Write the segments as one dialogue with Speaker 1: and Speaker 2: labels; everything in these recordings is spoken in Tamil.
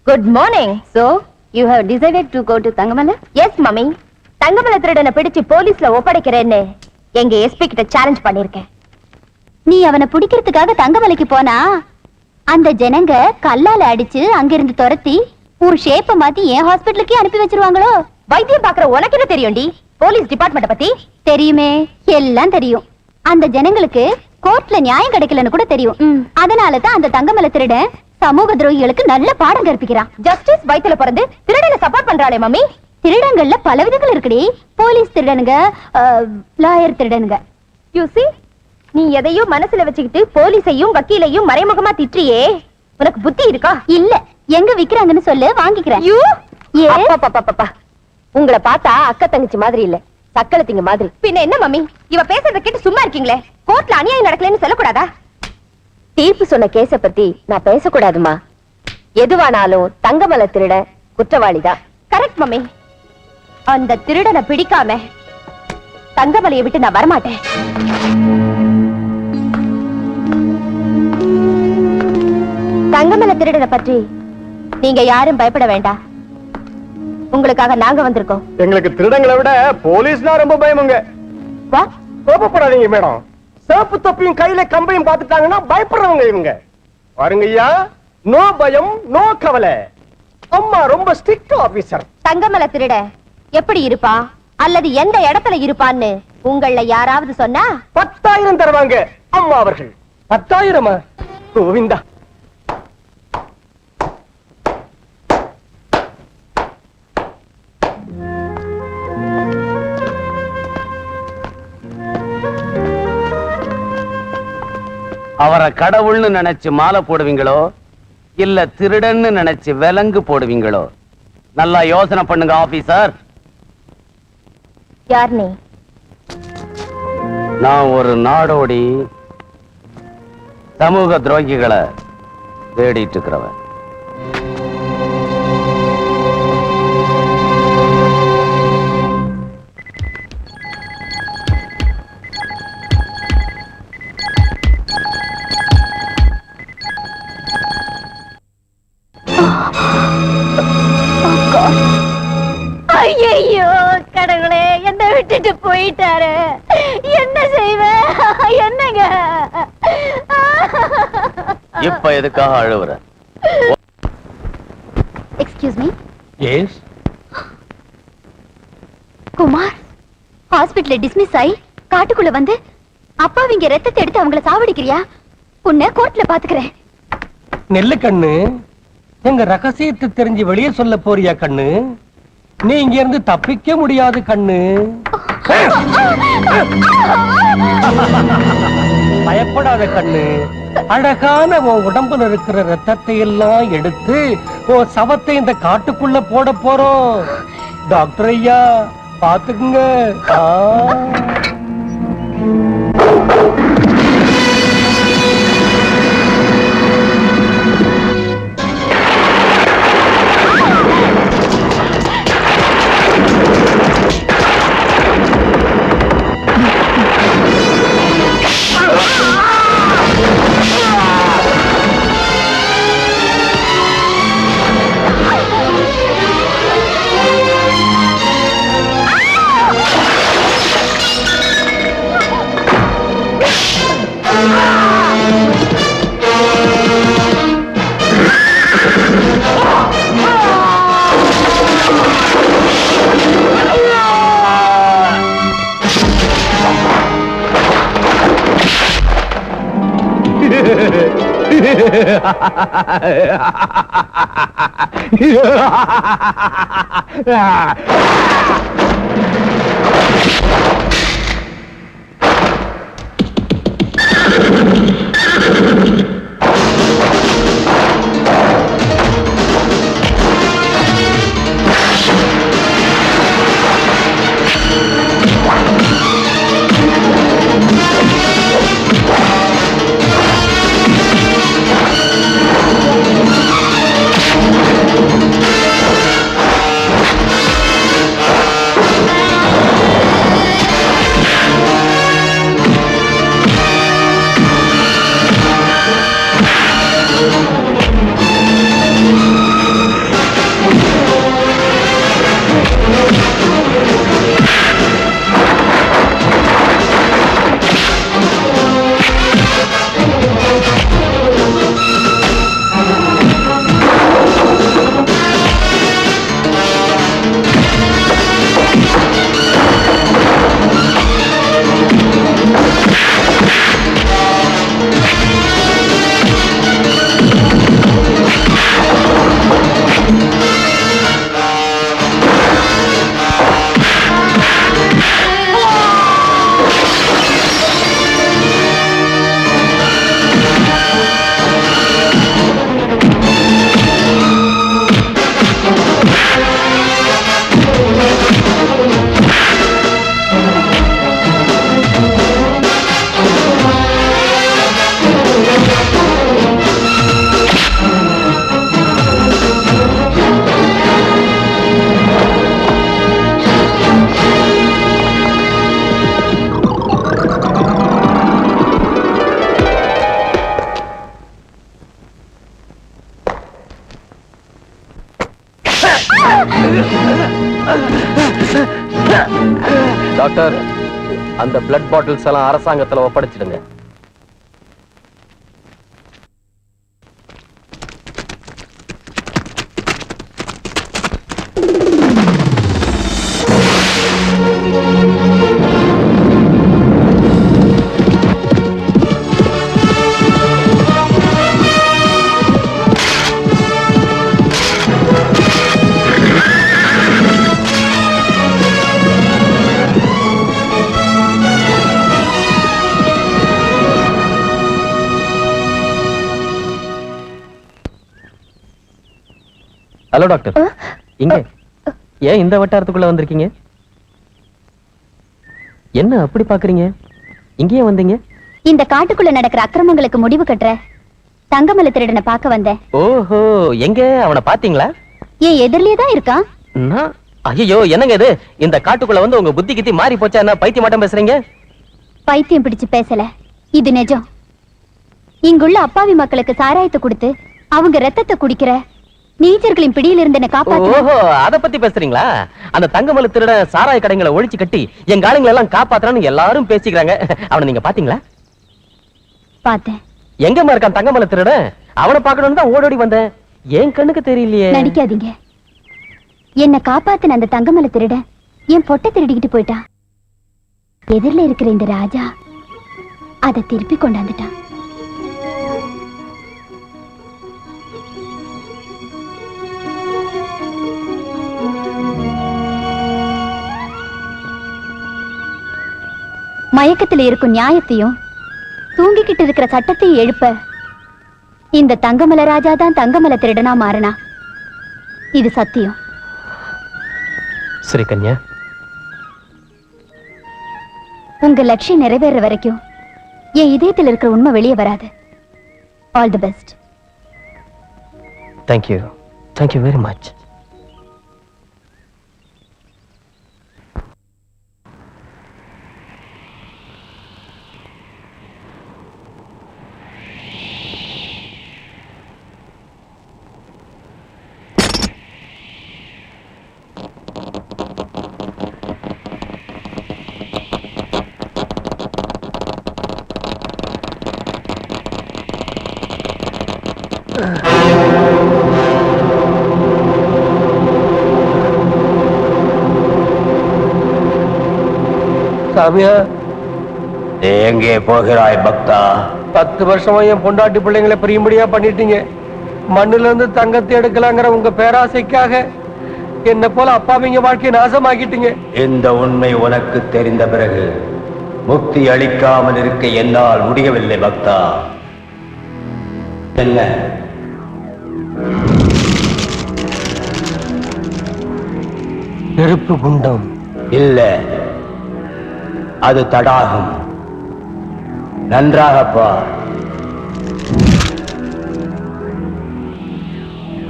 Speaker 1: Good morning. So, you have decided to go to Thangamala? Yes, mummy. தங்கமல திருடனை பிடிச்சு போலீஸ்ல ஒப்படைக்கிறேன்னு எங்க எஸ்பி கிட்ட சேலஞ்ச் பண்ணிருக்கேன். நீ அவனை பிடிக்கிறதுக்காக தங்கமலைக்கு போனா அந்த ஜனங்க கல்லால அடிச்சு அங்கிருந்து துரத்தி உன் ஷேப்ப மாத்தி என் ஹாஸ்பிட்டலுக்கே அனுப்பி வச்சிருவாங்களோ? வைத்தியம் பாக்குற உனக்கு என்ன தெரியும்டி? போலீஸ் டிபார்ட்மெண்ட் பத்தி தெரியுமே, எல்லாம் தெரியும். அந்த ஜனங்களுக்கு கோர்ட்ல நியாயம் கிடைக்கலன்னு கூட தெரியும். அதனாலதான் அந்த தங்கமல திருடன் சமூக துரோகிகளுக்கு நல்ல பாடம் கற்பிக்கிறான். ஜஸ்டிஸ் வயித்துல பிறந்து திருடனை சப்போர்ட் பண்றாளே மம்மி. திருடங்கள்ல பல விதங்கள் இருக்குடி. போலீஸ் திருடனுங்க, லாயர் திருடனுங்க. யூ see, நீ எதையும் மனசுல வச்சுக்கிட்டு போலீஸையும் வக்கீலையும் மறைமுகமா திட்டியே, உனக்கு புத்தி இருக்கா? இல்ல, எங்க விக்கிறாங்கன்னு சொல்லு, வாங்கிக்கிறேன். யூ உங்களை பார்த்தா அக்கா தங்கச்சி மாதிரி இல்ல, சக்களத்திங்க மாதிரி. பின்ன என்ன மம்மி, இவ பேசுறத கேட்டு சும்மா இருக்கீங்களே? கோர்ட்ல அநியாயம் நடக்கலன்னு சொல்லக்கூடாதா? தீர்ப்பு சொன்ன கேஸ பத்தி நான் பேசக்கூடாதுமா. எதுவானாலும் தங்கமல திருட குற்றவாளிதான். Correct mummy. அந்த திருடனை பிடிக்காம தங்கமலையை விட்டு நான் வரமாட்டேன். தங்கமல திருடனை பற்றி நீங்க யாரும் பயப்பட வேண்டாம். உங்களுக்காக நாங்க வந்திருக்கோம். எங்களுக்கு திருடங்களை விட போலீஸ்னா ரொம்ப பயமுங்க. கோபப்படாதீங்க மேடம். சேப்பு தொப்பியும் கையில கம்பையும் பாத்துட்டாங்கன்னா பயப்படுறவங்க இவங்க. பாருங்க ஐயா, நோ பயம் நோ கவலை. அம்மா ரொம்ப ஸ்ட்ரிக்ட் ஆபீசர். தங்கமல திருட எப்படி இருப்பா அல்லது எந்த இடத்துல இருப்பான்னு உங்கள யாராவது சொன்னா 10,000 தருவாங்க அம்மா அவர்கள். 10,000? கோவிந்தா.
Speaker 2: அவரை கடவுள்னு நினைச்சு மாலை போடுவீங்களோ இல்ல திருடன்னு நினைச்சு விலங்கு போடுவீங்களோ? நல்லா யோசனை பண்ணுங்க ஆபீசர்.
Speaker 1: யார் நீ?
Speaker 2: நான் ஒரு நாடோடி சமூக துரோகிகளை தேடிட்டு இருக்கிறவன்.
Speaker 1: ஐயோ கடவுளே, என்ன விட்டுட்டு போயிட்டாரு. என்ன செய்வேன்? என்னங்க
Speaker 2: இப்ப எதுக்காக அழுவுற?
Speaker 1: Excuse me.
Speaker 2: எஸ்.
Speaker 1: குமார் ஹாஸ்பிடல்ல டிஸ்மிஸ் ஆயி காட்டுக்குள்ள வந்து அப்பாவிங்க ரத்தத்தை எடுத்து அவங்கள சாவடிக்கிறியா? உன்னை கோர்ட்ல பாத்துக்கிறேன்.
Speaker 3: நெல்லு கண்ணு, எங்க ரகசியத்தை தெரிஞ்சு வெளியே சொல்ல போறியா கண்ணு? நீ இங்க இருந்து தப்பிக்க முடியாது கண்ணு. பயப்படாத கண்ணு. அழகான உன் உடம்புல இருக்கிற ரத்தத்தை எல்லாம் எடுத்து உன் சவத்தை இந்த காட்டுக்குள்ள போட போறோம். டாக்டர் ஐயா பாத்துக்குங்க.
Speaker 4: டாக்டர், அந்த பிளட் பாட்டில்ஸ் எல்லாம் அரசாங்கத்துல ஒப்படைச்சிடுங்க. ஹலோ டாக்டர், இங்க ஏன் இந்த வட்டாரத்துக்குள்ள வந்திருக்கீங்க? என்ன அப்படி பாக்குறீங்க? இங்கேயே வந்தீங்க?
Speaker 1: இந்த காட்டுக்குள்ள நடக்கிற அக்கிரமங்களுக்கு முடிவு கட்டுற தங்கமலை திருடனை பார்க்க வந்தேன்.
Speaker 4: ஓஹோ, எங்க அவனை பாத்தீங்களா?
Speaker 1: என் எதிரிலே தான் இருக்கான்.
Speaker 4: ஐயோ, என்னங்க இது? இந்த காட்டுக்குள்ள வந்து உங்க புத்தி கித்தி மாறி போச்சா? என்ன பைத்தியம் மட்டும் பேசுறீங்க?
Speaker 1: பைத்தியம் பிடிச்சு பேசல, இது நிஜம். இங்குள்ள அப்பாவி மக்களுக்கு சாராயத்தை கொடுத்து அவங்க ரத்தத்தை குடிக்கிற நீச்சர்களின் பிடியில் இருந்து என்ன காப்பாத்து.
Speaker 4: ஓஹோ, அத பத்தி பேசுறீங்களா? அந்த தங்கமலை திருட சாராய கடைங்களை ஒழிச்சு கட்டி எங்க ஆளுங்களை எல்லாம் காப்பாத்துறான்னு எல்லாரும் பேசிக்கிறாங்க. அவனை நீங்க பாத்தீங்களா?
Speaker 1: பார்த்தேன்.
Speaker 4: எங்கம்மா இருக்கான் தங்கமலை திருட? அவனை பார்க்கணும்னு தான் ஓடோடி வந்தேன். என் கண்ணுக்கு தெரியலையே.
Speaker 1: நடிக்காதீங்க. என்ன காப்பாத்தின அந்த தங்கமலை திருட என் பொட்டை திருடிக்கிட்டு போயிட்டான். எதிரில இருக்கிற இந்த ராஜா அதை திருப்பி கொண்டாந்துட்டான். மயக்கத்தில் இருக்கும் நியாயத்தையும் தூங்கிக்கிட்டு இருக்கிற சட்டத்தையும் எழுப்ப இந்த தங்கமலை ராஜா தான் தங்கமலை திருடனா மாறினா. இது சத்தியம்.
Speaker 4: சரி கன்யா,
Speaker 1: உங்க லட்சியம் நிறைவேற வரைக்கும் என் இதயத்தில் இருக்கிற உண்மை வெளியே வராது. All the best.
Speaker 4: Thank you, thank you very much.
Speaker 3: சாமியா,
Speaker 2: எங்கே போகிறாய் பக்தா?
Speaker 3: 10 வருஷமா என் பொண்டாட்டி பிள்ளைங்களை பிரியும்படியா பண்ணிட்டீங்க. மண்ணுல இருந்து தங்கத்தை எடுக்கலாங்கிற உங்க பேராசைக்காக என்ன போல அப்பாவிங்க வாழ்க்கையை நாசமாக்கிட்டீங்க.
Speaker 5: இந்த உண்மை உனக்கு தெரிந்த பிறகு முக்தி அளிக்காமல் இருக்க என்னால் முடியவில்லை பக்தா. என்ன
Speaker 3: நெருப்பு குண்டம்?
Speaker 5: இல்ல, அது தடாகம். நன்றாக பார்.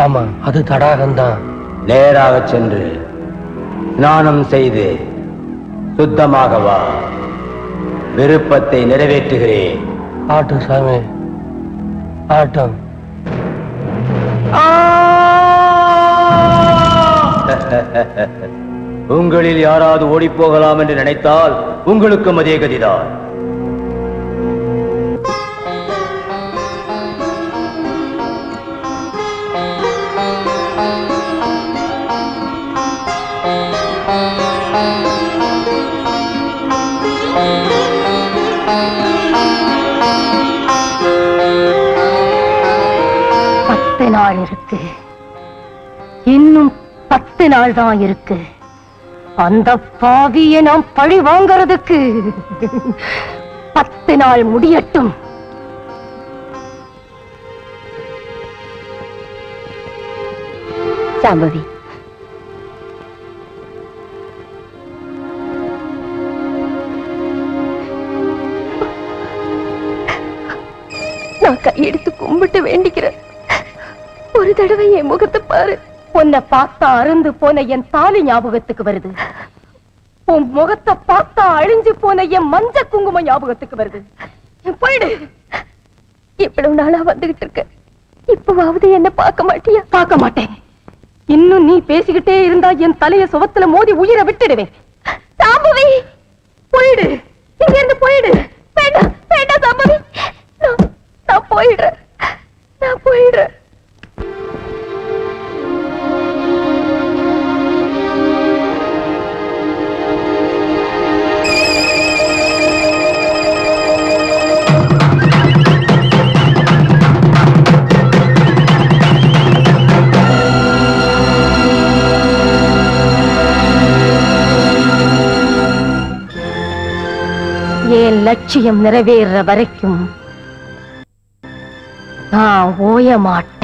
Speaker 3: ஆமா, அது தடாகம்தான்.
Speaker 5: நேராக சென்று ஸ்நானம் செய்து சுத்தமாக வா. விருப்பத்தை நிறைவேற்றுகிறேன்.
Speaker 3: ஆட்டம் சாமி, ஆட்டம்.
Speaker 5: உங்களில் யாராவது ஓடி போகலாம் என்று நினைத்தால் உங்களுக்கும் அதே கதிதான்.
Speaker 1: நாள் இருக்கு, இன்னும் 10 நாள் தான் இருக்கு. அந்த பாவியை நாம் பழி வாங்கறதுக்கு 10 நாள் முடியட்டும். சாம்பவி, நான் கையெடுத்து கும்பிட்டு வேண்டிக்கிறேன். ஒரு தடவை என் முகத்தை பாரு. உன்னை பார்த்தா அருந்து போன என் தாலி ஞாபகத்துக்கு வருது. உன் முகத்தை பார்த்தா அழிஞ்சு போன என் மஞ்ச குங்குமம் ஞாபகத்துக்கு வருது. போயிடு. இவ்வளவு நாளா வந்துகிட்டு இருக்க, இப்பவாவது என்ன பார்க்க மாட்டியா? பார்க்க மாட்டேன்.
Speaker 6: இன்னும் நீ பேசிக்கிட்டே இருந்தா என் தலைய சுவத்துல மோதி உயிரை விட்டுடுவேன்.
Speaker 1: சாம்பவி,
Speaker 6: போயிடு, இங்க இருந்து போயிடு.
Speaker 1: வேண்டாம் வேண்டாம் சாம்பவி, நான் போயிடுறேன், நான் போயிடுறேன்.
Speaker 6: என் லட்சியம் நிறைவேற வரைக்கும் நான் ஓய மாட்டேன்.